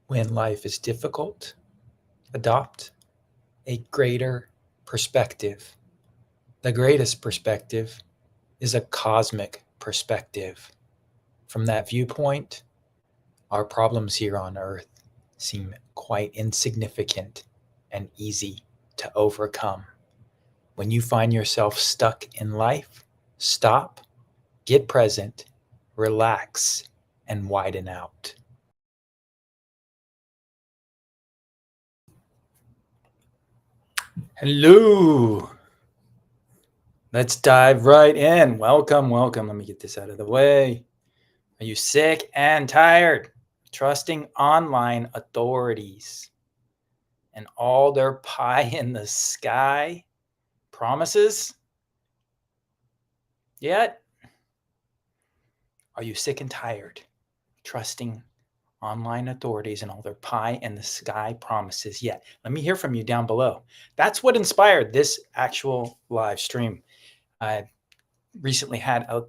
When life is difficult, adopt a greater perspective. The greatest perspective is a cosmic perspective. From that viewpoint, our problems here on Earth seem quite insignificant and easy to overcome. When you find yourself stuck in life, stop, get present, relax, and widen out. Hello. Let's dive right in. Welcome, welcome. Let me get this out of the way. Are you sick and tired? Trusting online authorities and all their pie in the sky promises? Yet, are you sick and tired trusting online authorities and all their pie in the sky promises yet? Let me hear from you down below. That's what inspired this actual live stream. I recently had a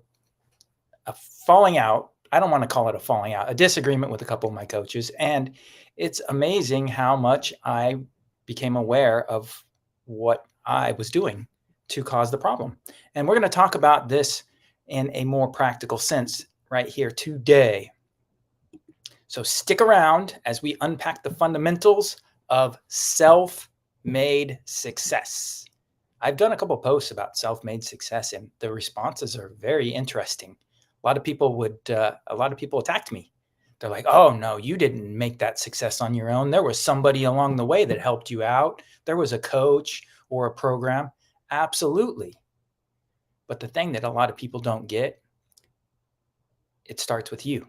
falling out. I don't want to call it a falling out, a disagreement with a couple of my coaches. And it's amazing how much I became aware of what I was doing to cause the problem. And we're going to talk about this in a more practical sense right here today. So stick around as we unpack the fundamentals of self-made success. I've done a couple of posts about self-made success, and the responses are very interesting. A lot of people attacked me. They're like, "Oh no, you didn't make that success on your own. There was somebody along the way that helped you out. There was a coach or a program." Absolutely. But the thing that a lot of people don't get, it starts with you.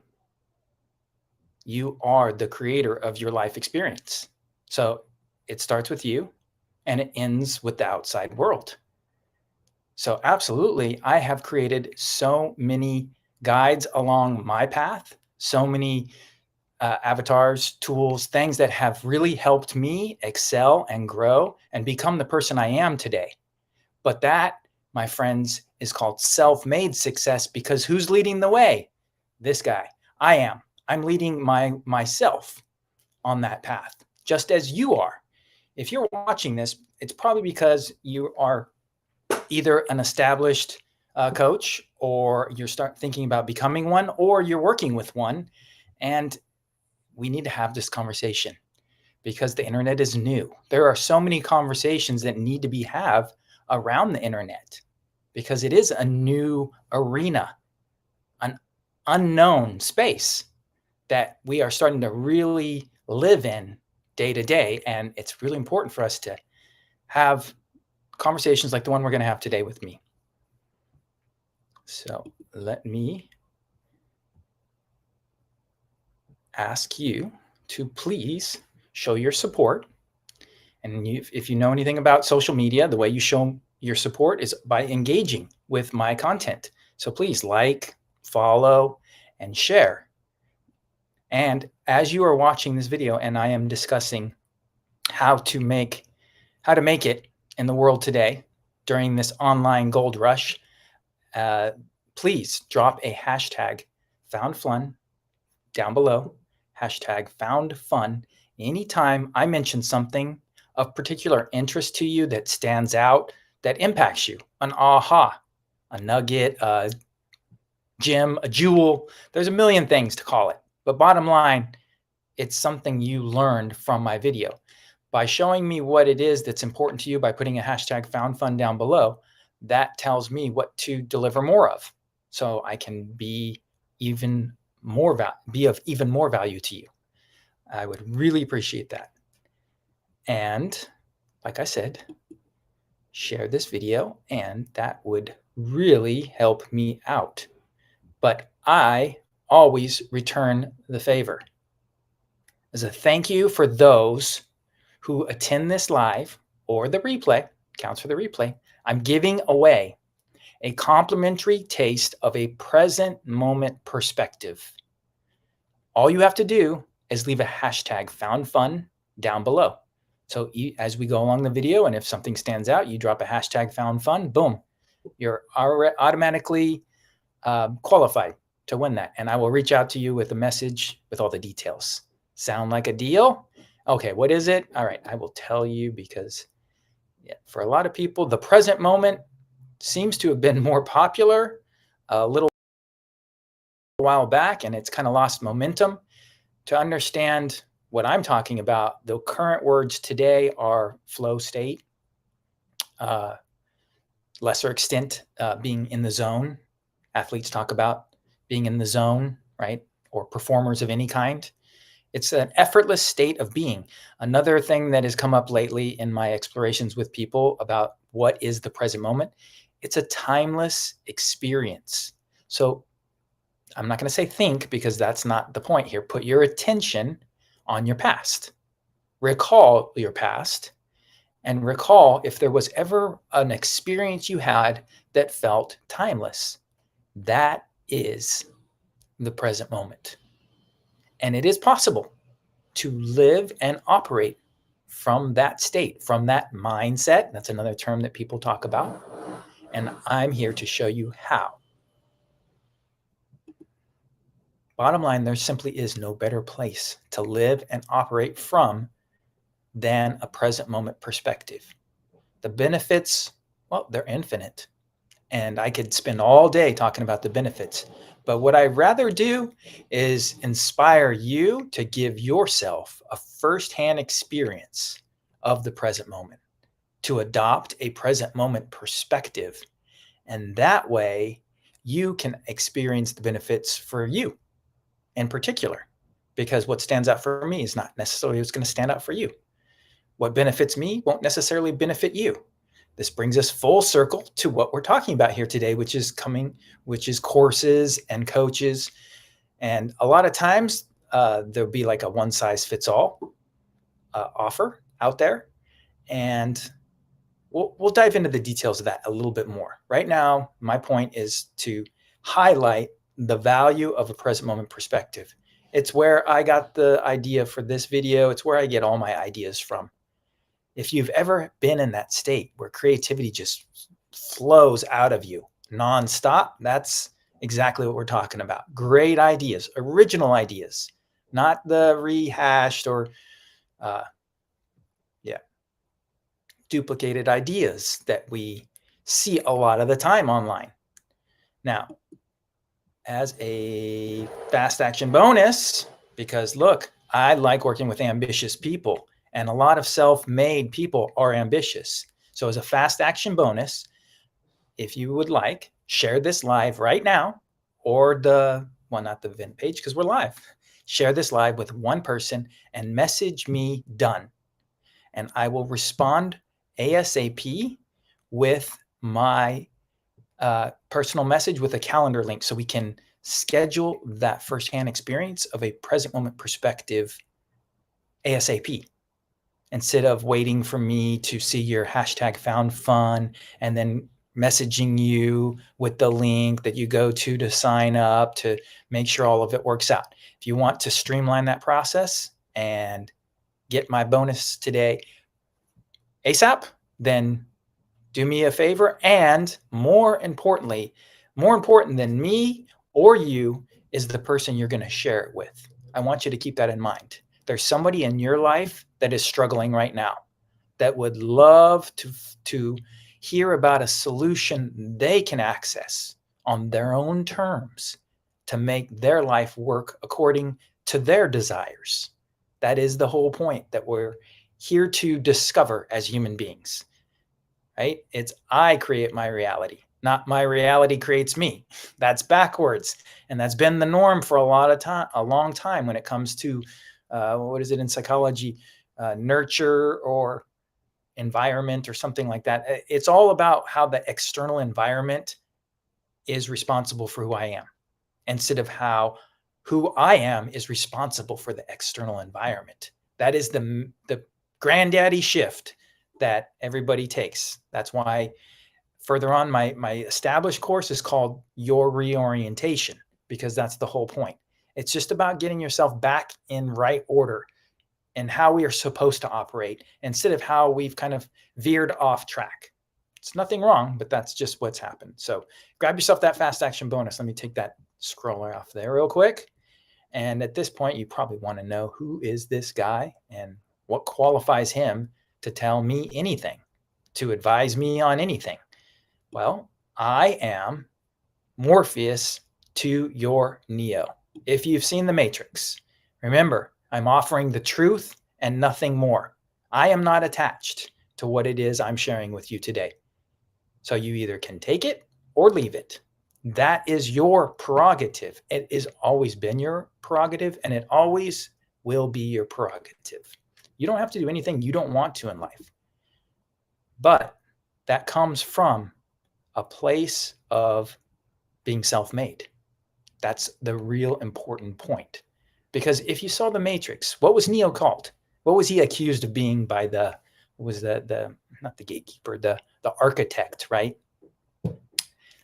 You are the creator of your life experience. So it starts with you and it ends with the outside world. So absolutely, I have created so many guides along my path, so many avatars, tools, things that have really helped me excel and grow and become the person I am today. But that, my friends, is called self-made success, because who's leading the way? This guy. I am. I'm leading myself on that path, just as you are. If you're watching this, it's probably because you are either an established coach, or you're thinking about becoming one, or you're working with one. And we need to have this conversation because the internet is new. There are so many conversations that need to be had around the internet because it is a new arena, an unknown space that we are starting to really live in day to day. And it's really important for us to have conversations like the one we're going to have today with me. So let me ask you to please show your support. And if you know anything about social media, the way you show your support is by engaging with my content. So please like, follow, and share. And as you are watching this video and I am discussing how to make it in the world today during this online gold rush, please drop a hashtag #FoundFun down below, hashtag #FoundFun. Anytime I mention something of particular interest to you that stands out, that impacts you, an aha, a nugget, a gem, a jewel, there's a million things to call it. But bottom line, it's something you learned from my video. By showing me what it is that's important to you by putting a hashtag #FoundFun down below, that tells me what to deliver more of, so I can be of even more value to you. I would really appreciate that. And like I said, share this video, and that would really help me out. But I always return the favor. As a thank you for those who attend this live or the replay, counts for the replay, I'm giving away a complimentary taste of a present moment perspective. All you have to do is leave a hashtag #FoundFun down below. So as we go along the video, and if something stands out, you drop a hashtag #FoundFun, boom, you're automatically qualified to win that. And I will reach out to you with a message with all the details. Sound like a deal? Okay, what is it? All right, I will tell you because for a lot of people, the present moment seems to have been more popular a little while back, and it's kind of lost momentum. To understand what I'm talking about, the current words today are flow state, uh, lesser extent being in the zone. Athletes talk about being in the zone, right? Or performers of any kind. It's an effortless state of being. Another thing that has come up lately in my explorations with people about what is the present moment, it's a timeless experience. So I'm not going to say think because that's not the point here. Put your attention on your past. Recall your past and recall if there was ever an experience you had that felt timeless. That is the present moment. And it is possible to live and operate from that state, from that mindset. That's another term that people talk about. And I'm here to show you how. Bottom line, there simply is no better place to live and operate from than a present moment perspective. The benefits, well, they're infinite. And I could spend all day talking about the benefits. But what I'd rather do is inspire you to give yourself a firsthand experience of the present moment, to adopt a present moment perspective. And that way, you can experience the benefits for you in particular. Because what stands out for me is not necessarily what's going to stand out for you. What benefits me won't necessarily benefit you. This brings us full circle to what we're talking about here today, which is courses and coaches. And a lot of times there'll be like a one size fits all offer out there. And we'll dive into the details of that a little bit more. Right now, my point is to highlight the value of a present moment perspective. It's where I got the idea for this video. It's where I get all my ideas from. If you've ever been in that state where creativity just flows out of you nonstop, that's exactly what we're talking about. Great ideas, original ideas, not the rehashed or duplicated ideas that we see a lot of the time online. Now, as a fast action bonus, because look, I like working with ambitious people, and a lot of self-made people are ambitious. So as a fast action bonus, if you would like, share this live right now, or not the event page because we're live. Share this live with one person and message me done. And I will respond ASAP with my personal message with a calendar link so we can schedule that firsthand experience of a present moment perspective ASAP. Instead of waiting for me to see your hashtag found fun and then messaging you with the link that you go to sign up to make sure all of it works out. If you want to streamline that process and get my bonus today ASAP, then do me a favor. And more important than me or you is the person you're going to share it with. I want you to keep that in mind. There's somebody in your life that is struggling right now that would love to hear about a solution they can access on their own terms to make their life work according to their desires. That is the whole point that we're here to discover as human beings, right? It's I create my reality, not my reality creates me. That's backwards. And that's been the norm for a long time when it comes to, what is it in psychology? Nurture or environment or something like that. It's all about how the external environment is responsible for who I am, instead of how who I am is responsible for the external environment. That is the granddaddy shift that everybody takes. That's why further on, my established course is called Your Reorientation, because that's the whole point. It's just about getting yourself back in right order and how we are supposed to operate instead of how we've kind of veered off track. It's nothing wrong, but that's just what's happened. So grab yourself that fast action bonus. Let me take that scroller off there real quick. And at this point, you probably want to know, who is this guy and what qualifies him to tell me anything, to advise me on anything? Well, I am Morpheus to your Neo. If you've seen The Matrix, remember, I'm offering the truth and nothing more. I am not attached to what it is I'm sharing with you today. So you either can take it or leave it. That is your prerogative. It has always been your prerogative, and it always will be your prerogative. You don't have to do anything you don't want to in life. But that comes from a place of being self-made. That's the real important point. Because if you saw The Matrix, what was Neo called? What was he accused of being by the not the gatekeeper, the architect, right?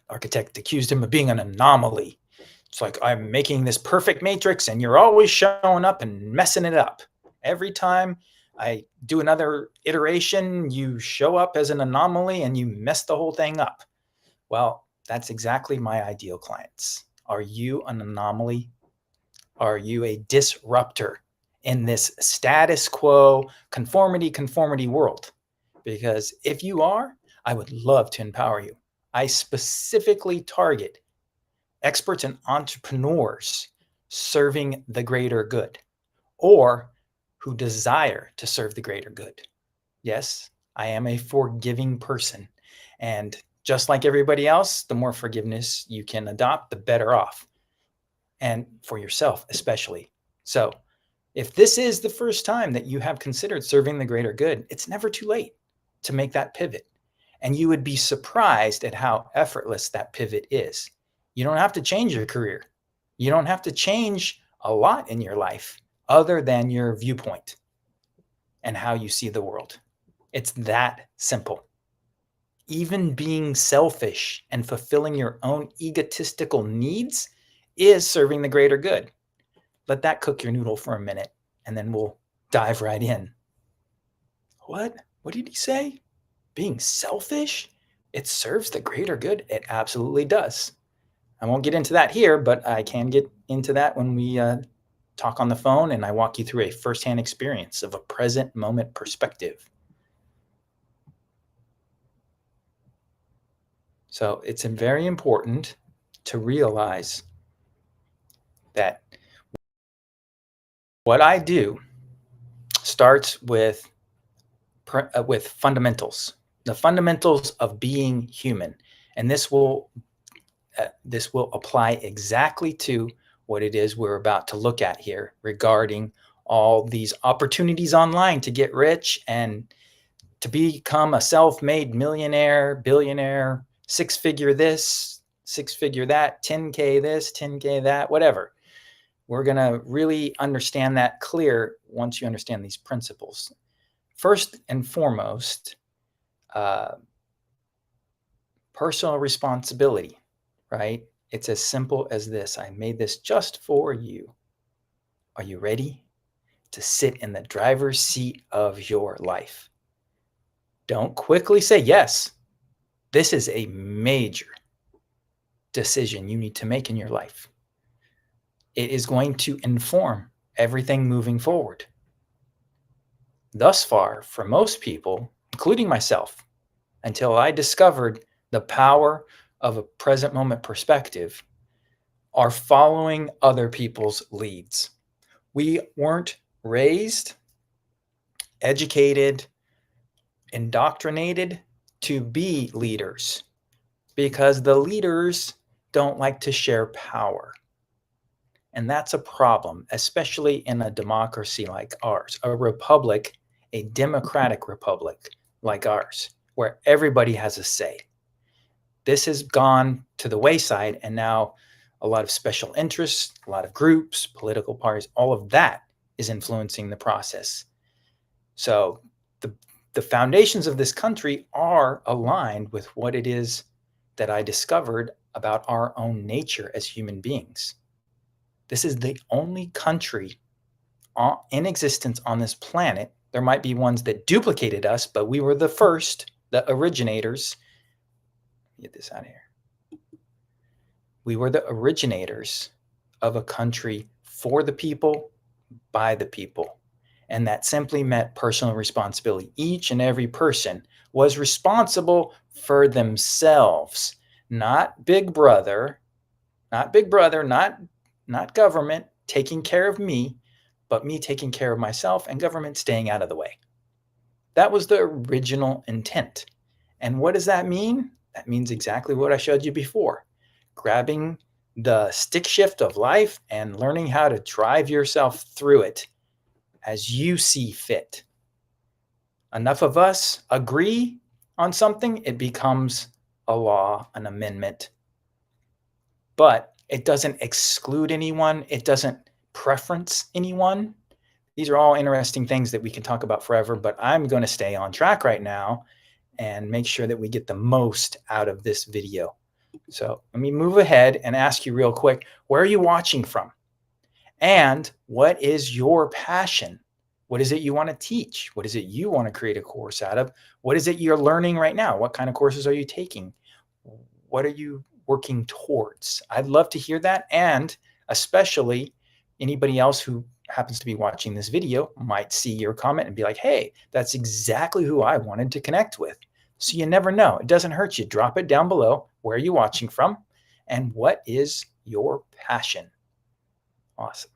Architect accused him of being an anomaly. It's like, I'm making this perfect matrix and you're always showing up and messing it up. Every time I do another iteration, you show up as an anomaly and you mess the whole thing up. Well, that's exactly my ideal clients. Are you an anomaly? Are you a disruptor in this status quo conformity world? Because if you are, I would love to empower you. I specifically target experts and entrepreneurs serving the greater good, or who desire to serve the greater good. Yes, I am a forgiving person. And just like everybody else, the more forgiveness you can adopt, the better off. And for yourself, especially. So if this is the first time that you have considered serving the greater good, it's never too late to make that pivot. And you would be surprised at how effortless that pivot is. You don't have to change your career. You don't have to change a lot in your life other than your viewpoint and how you see the world. It's that simple. Even being selfish and fulfilling your own egotistical needs is serving the greater good. Let that cook your noodle for a minute, and then we'll dive right in. What? What did he say? Being selfish? It serves the greater good? It absolutely does. I won't get into that here, but I can get into that when we talk on the phone and I walk you through a firsthand experience of a present moment perspective. So it's very important to realize that what I do starts with fundamentals, the fundamentals of being human, and this will apply exactly to what it is we're about to look at here regarding all these opportunities online to get rich and to become a self-made millionaire, billionaire, six-figure this, six-figure that, 10K this, 10K that, whatever. We're going to really understand that clear once you understand these principles. First and foremost, personal responsibility, right? It's as simple as this. I made this just for you. Are you ready to sit in the driver's seat of your life? Don't quickly say yes. This is a major decision you need to make in your life. It is going to inform everything moving forward. Thus far, for most people, including myself, until I discovered the power of a present moment perspective, are following other people's leads. We weren't raised, educated, indoctrinated to be leaders because the leaders don't like to share power. And that's a problem, especially in a democracy like ours, a republic, a democratic republic like ours, where everybody has a say. This has gone to the wayside, and now a lot of special interests, a lot of groups, political parties, all of that is influencing the process. So the foundations of this country are aligned with what it is that I discovered about our own nature as human beings. This is the only country in existence on this planet. There might be ones that duplicated us, but we were the first, the originators. Get this out of here. We were the originators of a country for the people, by the people. And that simply meant personal responsibility. Each and every person was responsible for themselves, not Big Brother, not government taking care of me, but me taking care of myself and government staying out of the way. That was the original intent. And what does that mean? That means exactly what I showed you before. Grabbing the stick shift of life and learning how to drive yourself through it as you see fit. Enough of us agree on something, it becomes a law, an amendment. But it doesn't exclude anyone. It doesn't preference anyone. These are all interesting things that we can talk about forever, but I'm going to stay on track right now and make sure that we get the most out of this video. So let me move ahead and ask you real quick, where are you watching from? And what is your passion? What is it you want to teach? What is it you want to create a course out of? What is it you're learning right now? What kind of courses are you taking? What are you working towards? I'd love to hear that. And especially anybody else who happens to be watching this video might see your comment and be like, hey, that's exactly who I wanted to connect with. So you never know. It doesn't hurt you. Drop it down below. Where are you watching from? And what is your passion? Awesome.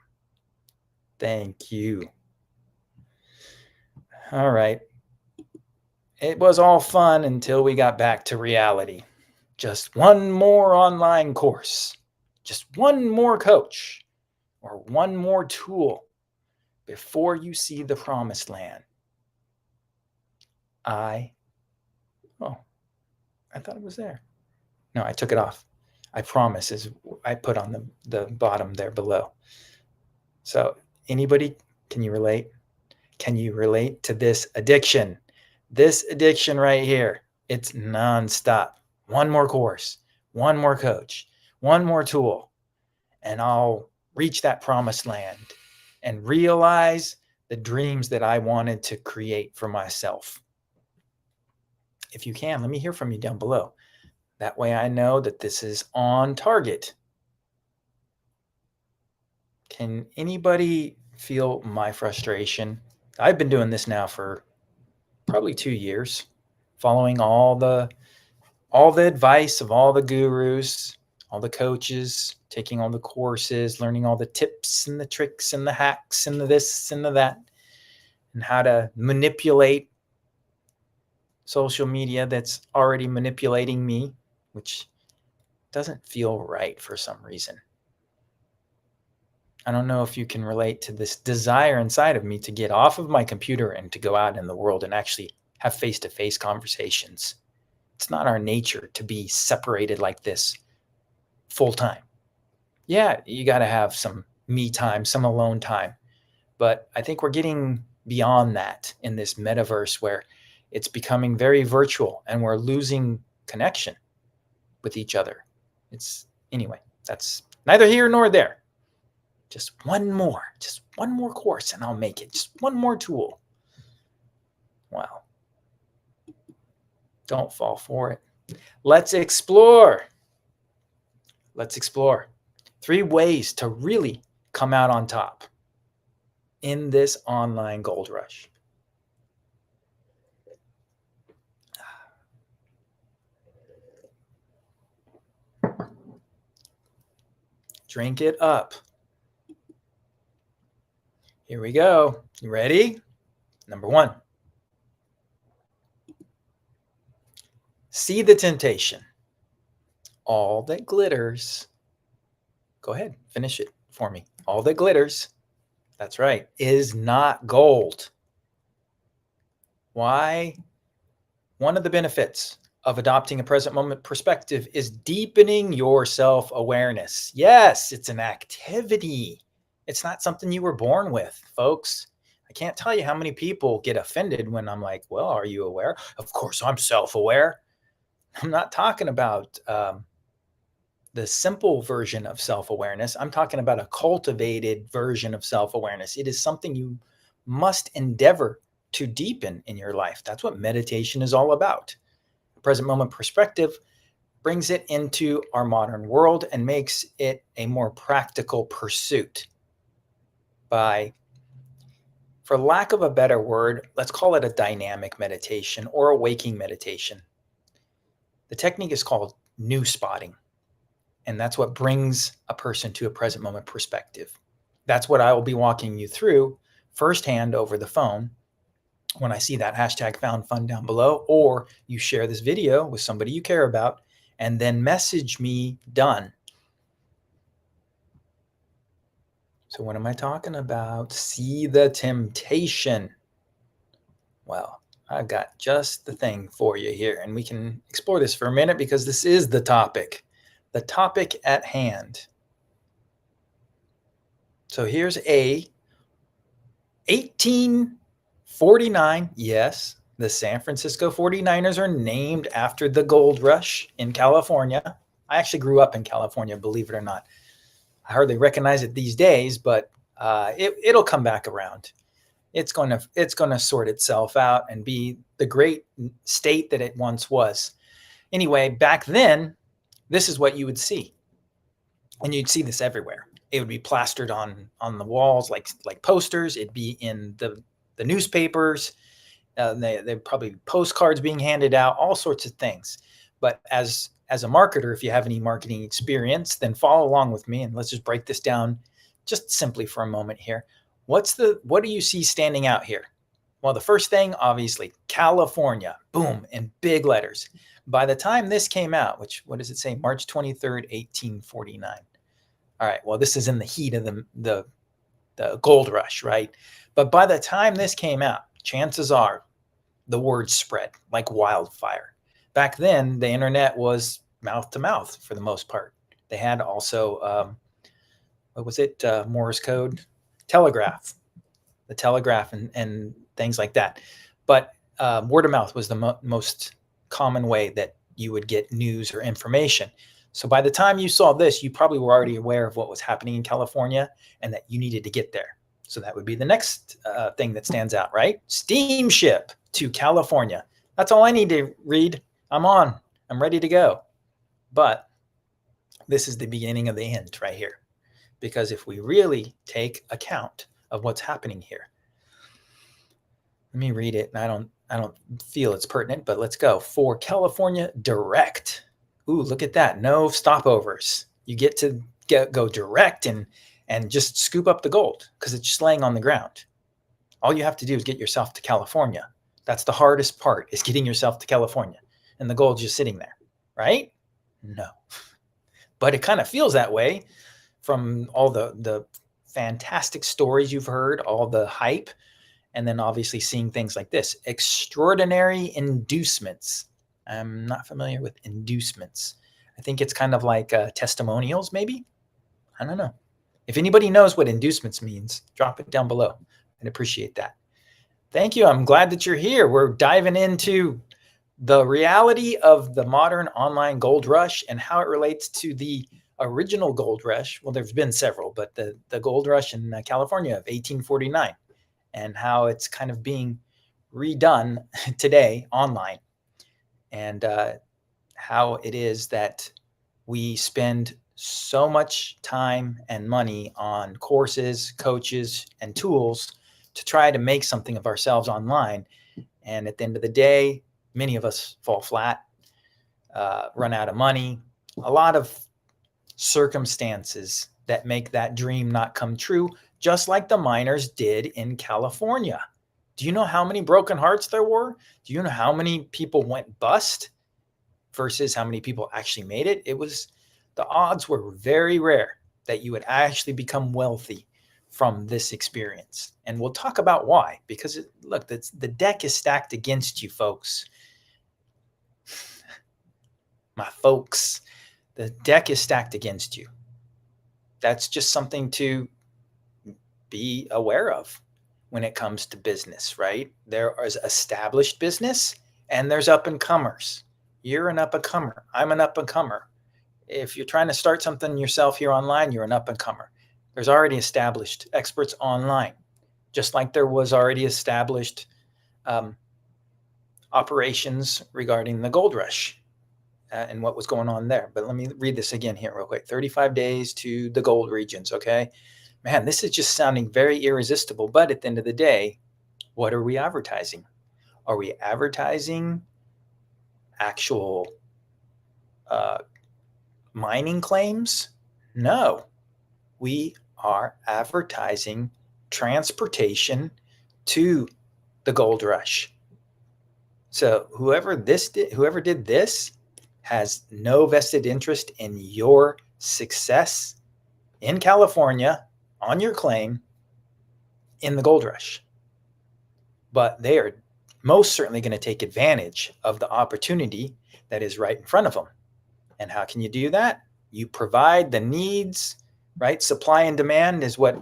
Thank you. All right. It was all fun until we got back to reality. Just one more online course, just one more coach, or one more tool before you see the promised land. I thought it was there. No, I took it off. I promise is I put on the bottom there below. So anybody, can you relate? Can you relate to this addiction? This addiction right here, it's nonstop. One more course, one more coach, one more tool, and I'll reach that promised land and realize the dreams that I wanted to create for myself. If you can, let me hear from you down below. That way I know that this is on target. Can anybody feel my frustration? I've been doing this now for probably 2 years, following all the advice of all the gurus, all the coaches, taking all the courses, learning all the tips and the tricks and the hacks and the this and the that, and how to manipulate social media that's already manipulating me, which doesn't feel right for some reason. I don't know if you can relate to this desire inside of me to get off of my computer and to go out in the world and actually have face-to-face conversations. It's not our nature to be separated like this full time. Yeah, you got to have some me time, some alone time. But I think we're getting beyond that in this metaverse where it's becoming very virtual and we're losing connection with each other. Anyway, that's neither here nor there. Just one more course and I'll make it. Just one more tool. Wow. Don't fall for it. Let's explore. Let's explore 3 ways to really come out on top in this online gold rush. Drink it up. Here we go. You ready? Number 1. See the temptation. All that glitters. Go ahead, finish it for me. All that glitters, that's right, is not gold. Why? One of the benefits of adopting a present moment perspective is deepening your self-awareness. Yes, it's an activity. It's not something you were born with, folks. I can't tell you how many people get offended when I'm like, well, are you aware? Of course, I'm self-aware. I'm not talking about the simple version of self-awareness. I'm talking about a cultivated version of self-awareness. It is something you must endeavor to deepen in your life. That's what meditation is all about. Present moment perspective brings it into our modern world and makes it a more practical pursuit. by, for lack of a better word, let's call it a dynamic meditation or a waking meditation. The technique is called new spotting, and that's what brings a person to a present moment perspective. That's what I will be walking you through firsthand over the phone when I see that hashtag found fun down below, or you share this video with somebody you care about and then message me done. So what am I talking about? See the temptation. Well, I've got just the thing for you here, and we can explore this for a minute because this is the topic at hand. So here's a 1849. Yes, the San Francisco 49ers are named after the gold rush in California. I actually grew up in California, believe it or not. I hardly recognize it these days, but it'll come back around. It's going to sort itself out and be the great state that it once was. Anyway, back then, this is what you would see, and you'd see this everywhere. It would be plastered on the walls like posters. It'd be in the newspapers. There'd probably be postcards being handed out, all sorts of things. But as a marketer, if you have any marketing experience, then follow along with me and let's just break this down just simply for a moment here. What do you see standing out here? Well, the first thing, obviously, California, boom, in big letters. By the time this came out, what does it say? March 23rd, 1849. All right, well, this is in the heat of the gold rush, right? But by the time this came out, chances are the word spread like wildfire. Back then, the internet was mouth to mouth for the most part. They had also, Morse code, telegraph, the telegraph and things like that. But word of mouth was the most common way that you would get news or information. So by the time you saw this, you probably were already aware of what was happening in California and that you needed to get there. So that would be the next thing that stands out, right? Steamship to California. That's all I need to read. I'm ready to go. But this is the beginning of the end right here. Because if we really take account of what's happening here, let me read it. And I don't feel it's pertinent, but let's go. For California direct. Ooh, look at that. No stopovers. You get to go direct and just scoop up the gold because it's just laying on the ground. All you have to do is get yourself to California. That's the hardest part, is getting yourself to California. And the gold's just sitting there, right? No. But it kind of feels that way from all the fantastic stories you've heard, all the hype, and then obviously seeing things like this. Extraordinary inducements. I'm not familiar with inducements. I think it's kind of like testimonials, maybe? I don't know. If anybody knows what inducements means, drop it down below. I'd appreciate that. Thank you. I'm glad that you're here. We're diving into the reality of the modern online gold rush and how it relates to the original gold rush. Well, there's been several, but the gold rush in California of 1849 and how it's kind of being redone today online, and how it is that we spend so much time and money on courses, coaches, and tools to try to make something of ourselves online. And at the end of the day, many of us fall flat, run out of money, a lot of circumstances that make that dream not come true, just like the miners did in California. Do you know how many broken hearts there were? Do you know how many people went bust versus how many people actually made it? The odds were very rare that you would actually become wealthy from this experience. And we'll talk about why, because look, the deck is stacked against you, folks. My folks, the deck is stacked against you. That's just something to be aware of when it comes to business, right? There is established business and there's up and comers. You're an up and comer. I'm an up and comer. If you're trying to start something yourself here online, you're an up and comer. There's already established experts online, just like there was already established operations regarding the gold rush and what was going on there. But let me read this again here real quick. 35 days to the gold regions, okay? Man, this is just sounding very irresistible. But at the end of the day, what are we advertising? Are we advertising actual uh, mining claims? No, we are advertising transportation to the gold rush. So whoever did this has no vested interest in your success in California on your claim in the gold rush. But they are most certainly going to take advantage of the opportunity that is right in front of them. And how can you do that? You provide the needs, right? Supply and demand is what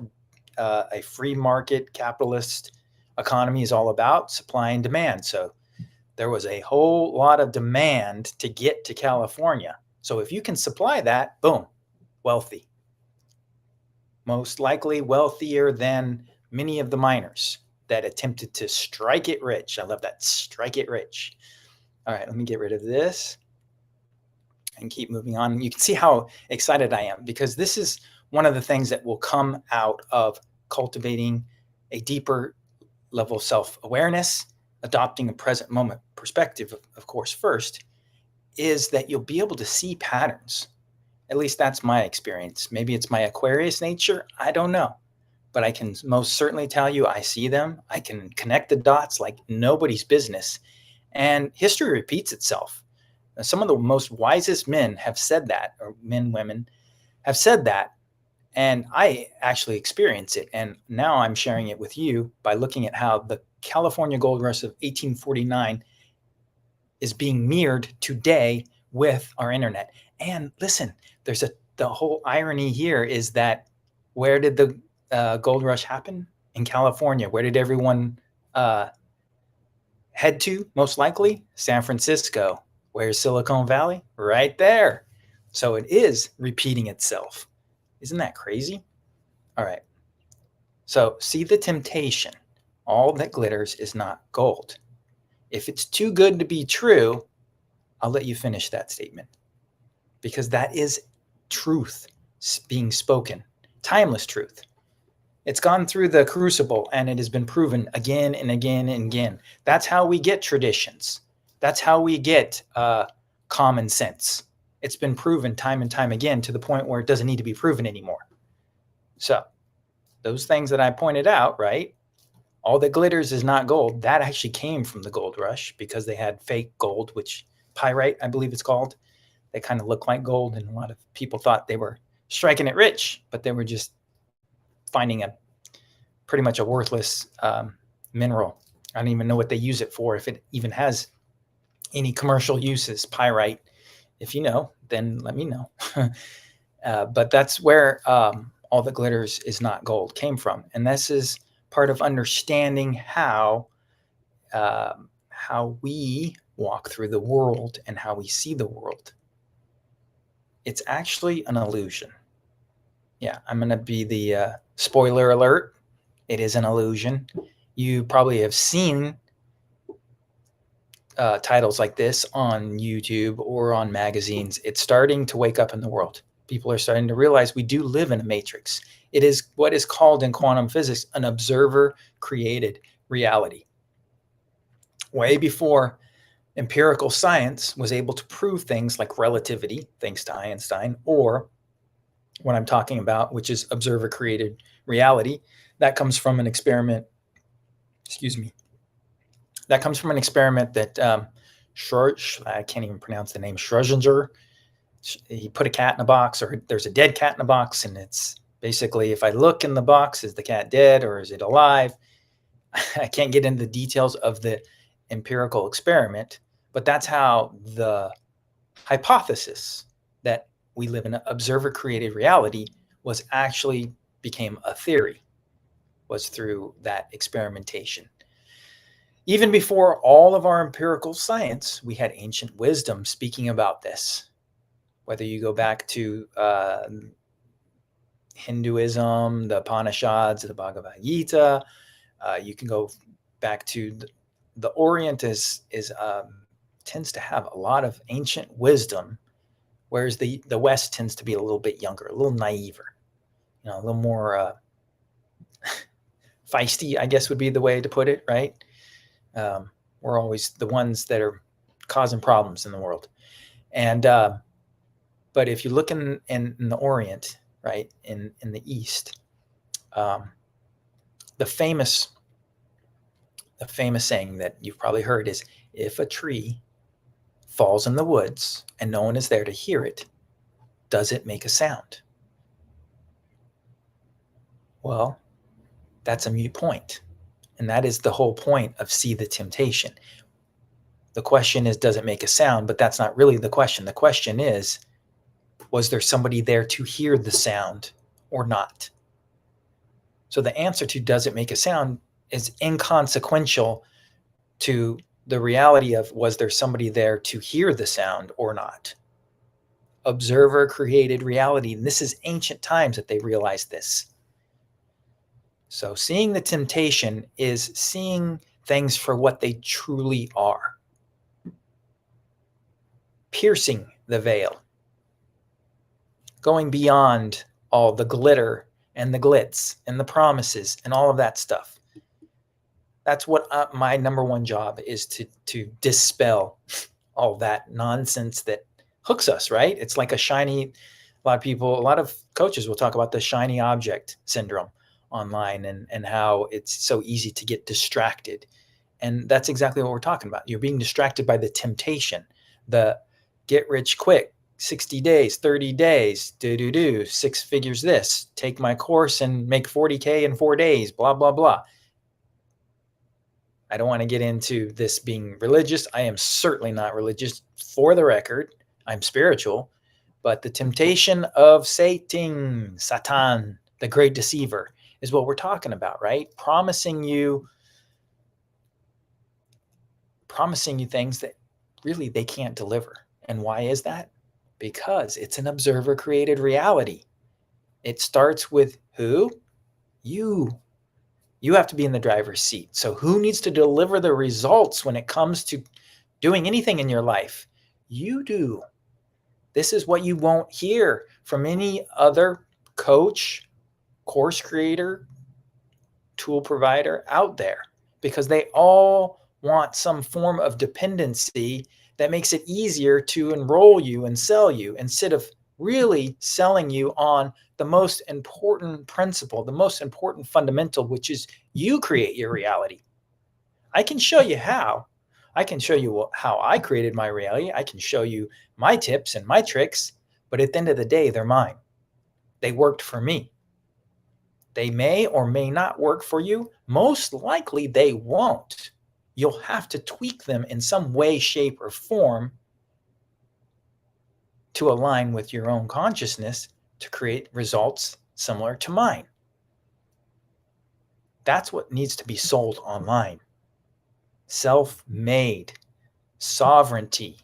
a free market capitalist economy is all about, supply and demand. So there was a whole lot of demand to get to California. So if you can supply that, boom, wealthy. Most likely wealthier than many of the miners that attempted to strike it rich. I love that, strike it rich. All right, let me get rid of this and keep moving on. You can see how excited I am because this is one of the things that will come out of cultivating a deeper level of self-awareness, adopting a present moment perspective, of course, first, is that you'll be able to see patterns. At least that's my experience. Maybe it's my Aquarius nature. I don't know. But I can most certainly tell you I see them. I can connect the dots like nobody's business. And history repeats itself. Some of the most wisest men have said that, or men, women have said that. And I actually experience it. And now I'm sharing it with you by looking at how the California gold rush of 1849 is being mirrored today with our internet. And listen, the whole irony here is that where did the gold rush happen? In California. Where did everyone head to? Most likely San Francisco. Where's Silicon Valley? Right there. So it is repeating itself. Isn't that crazy? All right. So see the temptation. All that glitters is not gold. If it's too good to be true, I'll let you finish that statement because that is truth being spoken, timeless truth. It's gone through the crucible and it has been proven again and again and again. That's how we get traditions. That's how we get common sense. It's been proven time and time again to the point where it doesn't need to be proven anymore. So those things that I pointed out, right? All that glitters is not gold. That actually came from the gold rush because they had fake gold, which pyrite, I believe it's called. They kind of look like gold. And a lot of people thought they were striking it rich, but they were just finding pretty much a worthless mineral. I don't even know what they use it for, if it even has any commercial uses, pyrite. If you know, then let me know. But that's where all that glitters is not gold came from. And this is part of understanding how we walk through the world and how we see the world. It's actually an illusion. Yeah, I'm going to be the spoiler alert. It is an illusion. You probably have seen titles like this on YouTube or on magazines. It's starting to wake up in the world. People are starting to realize we do live in a matrix. It is what is called in quantum physics an observer-created reality. Way before empirical science was able to prove things like relativity, thanks to Einstein, or what I'm talking about, which is observer-created reality. That comes from an experiment, that comes from an experiment that I can't even pronounce the name, Schrödinger. He put a cat in a box, or there's a dead cat in a box, and it's basically, if I look in the box, is the cat dead or is it alive? I can't get into the details of the empirical experiment, but that's how the hypothesis that we live in an observer-created reality was actually became a theory, was through that experimentation. Even before all of our empirical science, we had ancient wisdom speaking about this. Whether you go back to Hinduism, the Upanishads, the Bhagavad Gita, you can go back to the Orient tends to have a lot of ancient wisdom, whereas the West tends to be a little bit younger, a little naiver, a little more feisty, I guess would be the way to put it, right? We're always the ones that are causing problems in the world. And but if you look in the Orient, right, in the East, um, the famous saying that you've probably heard is, if a tree falls in the woods and no one is there to hear it, does it make a sound? Well, that's a moot point. And that is the whole point of See the Temptation. The question is, does it make a sound? But that's not really the question. The question is, was there somebody there to hear the sound or not? So the answer to does it make a sound is inconsequential to the reality of, was there somebody there to hear the sound or not? Observer created reality. And this is ancient times that they realized this. So seeing the temptation is seeing things for what they truly are. Piercing the veil. Going beyond all the glitter and the glitz and the promises and all of that stuff. That's what my number one job is, to dispel all that nonsense that hooks us, right? It's like a lot of coaches will talk about the shiny object syndrome online, and how it's so easy to get distracted. And that's exactly what we're talking about. You're being distracted by the temptation, the get rich quick, 60 days, 30 days, do, 6 figures this, take my course and make 40K in 4 days, blah, blah, blah. I don't want to get into this being religious. I am certainly not religious, for the record. I'm spiritual. But the temptation of Satan, the great deceiver, is what we're talking about, right? Promising you things that really they can't deliver. And why is that? Because it's an observer created reality. It starts with who? You. You have to be in the driver's seat. So who needs to deliver the results when it comes to doing anything in your life? You do. This is what you won't hear from any other coach, course creator, tool provider out there, because they all want some form of dependency that makes it easier to enroll you and sell you, instead of really selling you on the most important principle, the most important fundamental, which is you create your reality. I can show you how. I can show you how I created my reality. I can show you my tips and my tricks, but at the end of the day, they're mine. They worked for me. They may or may not work for you. Most likely they won't. You'll have to tweak them in some way, shape, or form to align with your own consciousness to create results similar to mine. That's what needs to be sold online. Self-made, sovereignty,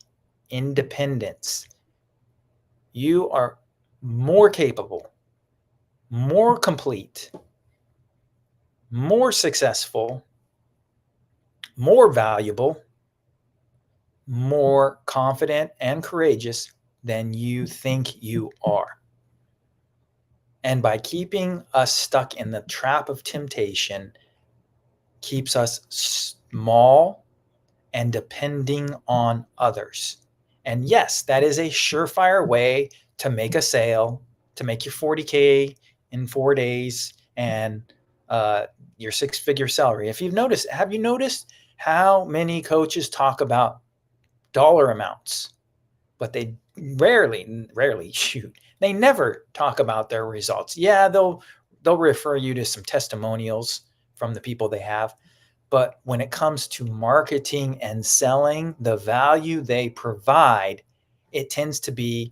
independence. You are more capable, more complete, more successful, more valuable, more confident and courageous than you think you are. And by keeping us stuck in the trap of temptation, keeps us small and depending on others. And yes, that is a surefire way to make a sale, to make your 40K in 4 days and your 6-figure salary. Have you noticed how many coaches talk about dollar amounts, but they rarely they never talk about their results. Yeah, they'll refer you to some testimonials from the people they have, but when it comes to marketing and selling, the value they provide, it tends to be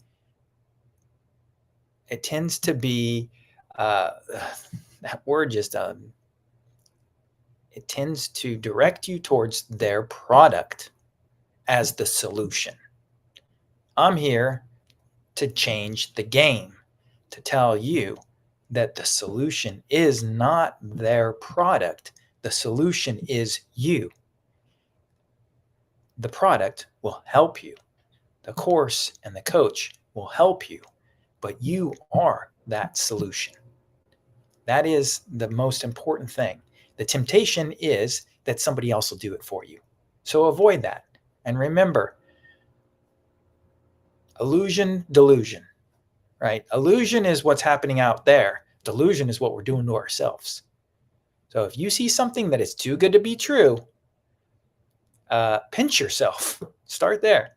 that word just it tends to direct you towards their product as the solution. I'm here to change the game, to tell you that the solution is not their product. The solution is you. The product will help you. The course and the coach will help you, but you are that solution. That is the most important thing. The temptation is that somebody else will do it for you. So avoid that. And remember, illusion, delusion, right? Illusion is what's happening out there. Delusion is what we're doing to ourselves. So if you see something that is too good to be true, pinch yourself. Start there.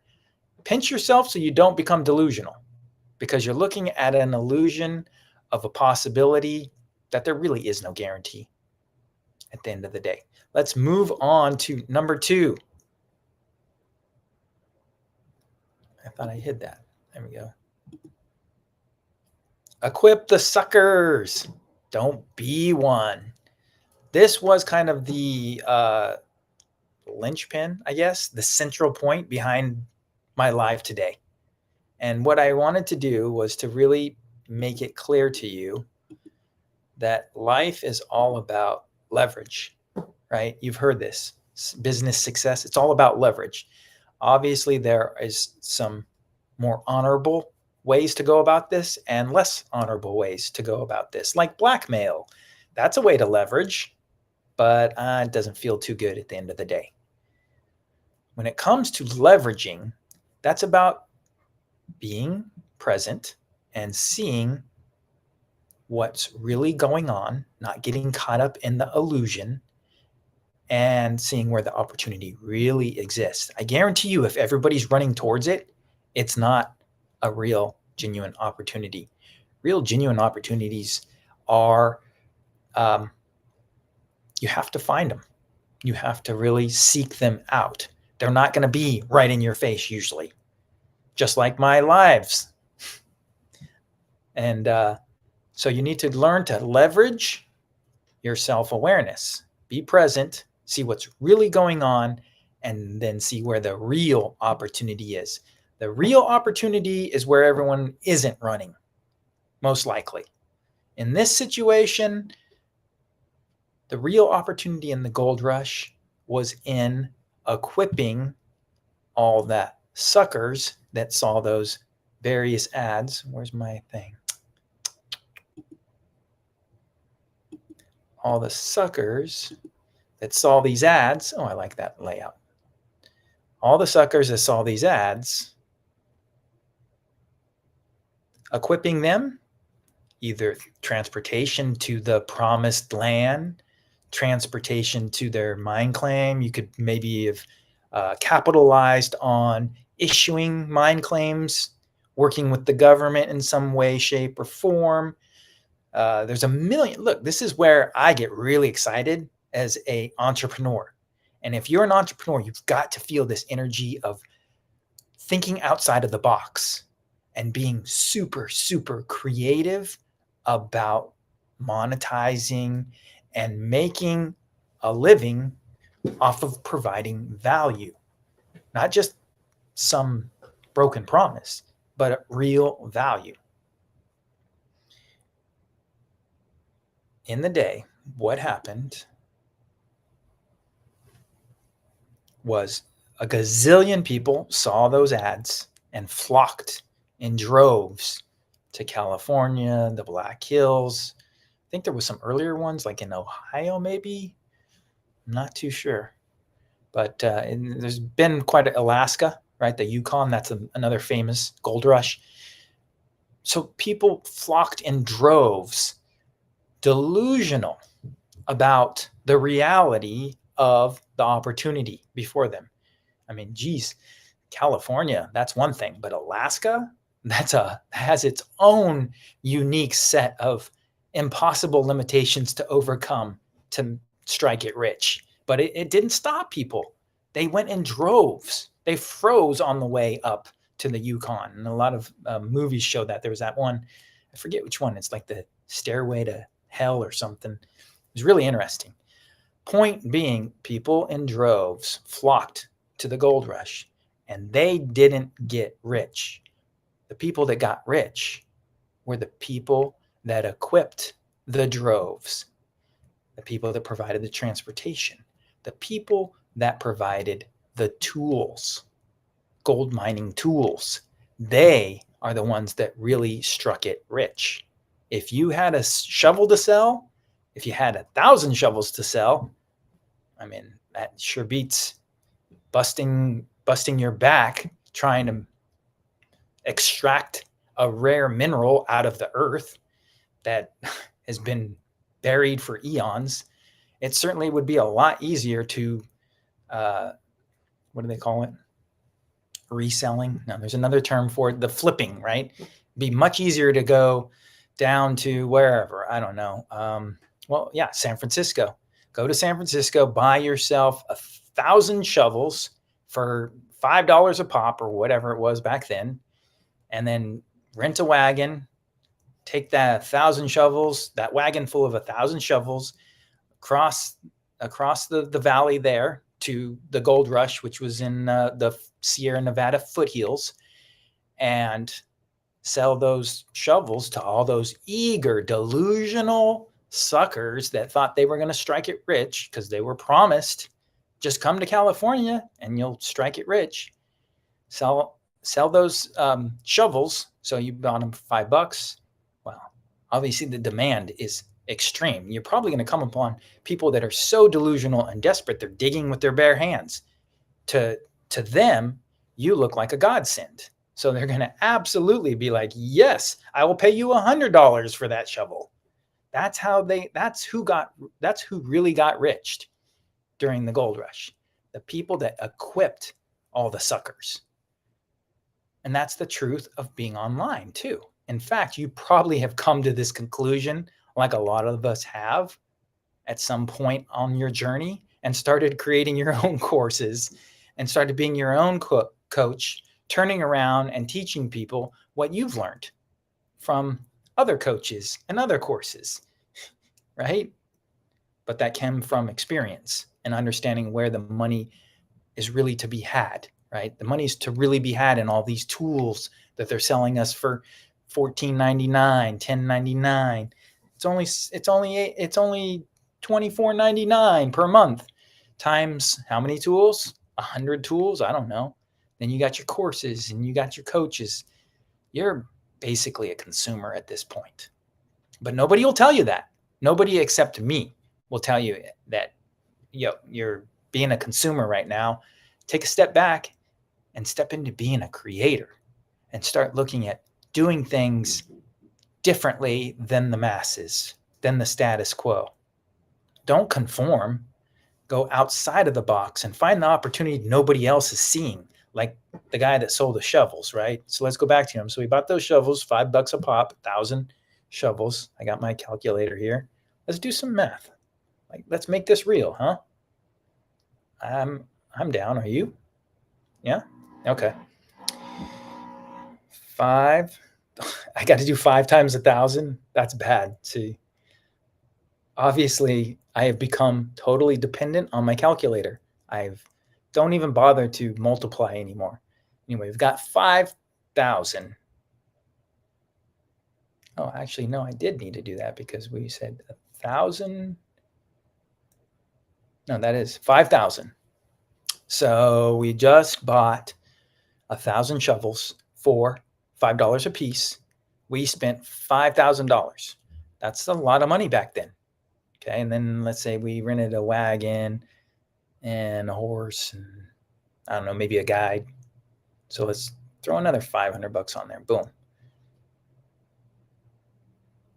Pinch yourself so you don't become delusional, because you're looking at an illusion of a possibility that there really is no guarantee at the end of the day. Let's move on to number 2. I thought I hid that. There we go. Equip the suckers. Don't be one. This was kind of the linchpin, I guess, the central point behind my live today. And what I wanted to do was to really make it clear to you that life is all about leverage, right? You've heard this. Business success, it's all about leverage. Obviously, there is some more honorable ways to go about this and less honorable ways to go about this, like blackmail. That's a way to leverage, but it doesn't feel too good at the end of the day. When it comes to leveraging, that's about being present and seeing what's really going on, not getting caught up in the illusion, and seeing where the opportunity really exists. I guarantee you, if everybody's running towards it, it's not a real, genuine opportunity. Real, genuine opportunities are, you have to find them. You have to really seek them out. They're not going to be right in your face usually, just like my lives. And so you need to learn to leverage your self-awareness. Be present, see what's really going on, and then see where the real opportunity is. The real opportunity is where everyone isn't running, most likely. In this situation, the real opportunity in the gold rush was in equipping all the suckers that saw those various ads. Where's my thing? All the suckers that saw these ads. Oh, I like that layout. All the suckers that saw these ads, equipping them, either transportation to the promised land, transportation to their mine claim. You could maybe have capitalized on issuing mine claims, working with the government in some way, shape, or form. There's a million. Look, this is where I get really excited as an entrepreneur. And if you're an entrepreneur, you've got to feel this energy of thinking outside of the box and being super, super creative about monetizing and making a living off of providing value. Not just some broken promise, but real value. In the day, what happened was a gazillion people saw those ads and flocked in droves to California, the Black Hills. I think there was some earlier ones like in Ohio, maybe. I'm not too sure. But there's been quite Alaska, right? The Yukon, that's another famous gold rush. So people flocked in droves, delusional about the reality of the opportunity before them. I mean, geez, California, that's one thing, but Alaska, has its own unique set of impossible limitations to overcome to strike it rich. But it didn't stop people. They went in droves. They froze on the way up to the Yukon. And a lot of movies show that. There was that one, I forget which one. It's like the Stairway to Hell or something. It was really interesting. Point being, people in droves flocked to the gold rush, and they didn't get rich. The people that got rich were the people that equipped the droves, the people that provided the transportation, the people that provided the tools, gold mining tools. They are the ones that really struck it rich. If you had a shovel to sell, If you had 1,000 shovels to sell, I mean, that sure beats busting your back trying to extract a rare mineral out of the earth that has been buried for eons. It certainly would be a lot easier to, what do they call it? Reselling? No, there's another term for it. The flipping, right? Be much easier to go down to wherever. I don't know. Well, yeah, San Francisco. Go to San Francisco, buy yourself 1,000 shovels for $5 a pop or whatever it was back then, and then rent a wagon. Take that 1,000 shovels, that wagon full of 1,000 shovels, across the valley there to the gold rush, which was in the Sierra Nevada foothills, and sell those shovels to all those eager, delusional suckers that thought they were going to strike it rich because they were promised, just come to California and you'll strike it rich. Sell those shovels. So you bought them for $5. Well, obviously the demand is extreme. You're probably going to come upon people that are so delusional and desperate they're digging with their bare hands. To them, you look like a godsend. So they're going to absolutely be like, yes, I will pay you $100 for that shovel. That's who really got rich during the gold rush. The people that equipped all the suckers. And that's the truth of being online too. In fact, you probably have come to this conclusion, like a lot of us have at some point on your journey, and started creating your own courses and started being your own coach, turning around and teaching people what you've learned from other coaches and other courses, right? But that came from experience and understanding where the money is really to be had, right? The money's to really be had in all these tools that they're selling us for $14.99, $10.99. It's only $24.99 per month times how many tools? 100 tools? I don't know. Then you got your courses and you got your coaches. You're basically a consumer at this point. But nobody will tell you that. Nobody except me will tell you that you're being a consumer right now. Take a step back and step into being a creator and start looking at doing things differently than the masses, than the status quo. Don't conform. Go outside of the box and find the opportunity nobody else is seeing, like the guy that sold the shovels, right? So let's go back to him. So we bought those shovels, $5 a pop, 1,000 shovels. I got my calculator here. Let's do some math. Like, let's make this real, huh? I'm down. Are you? Yeah? Okay. 5. I got to do 5 times 1,000. That's bad. See, obviously I have become totally dependent on my calculator. Don't even bother to multiply anymore. Anyway, we've got 5,000. Oh, actually, no, I did need to do that because we said 1,000. No, that is 5,000. So we just bought 1,000 shovels for $5 a piece. We spent $5,000. That's a lot of money back then. Okay, and then let's say we rented a wagon and a horse and I don't know, maybe a guide. So let's throw another $500 on there. Boom.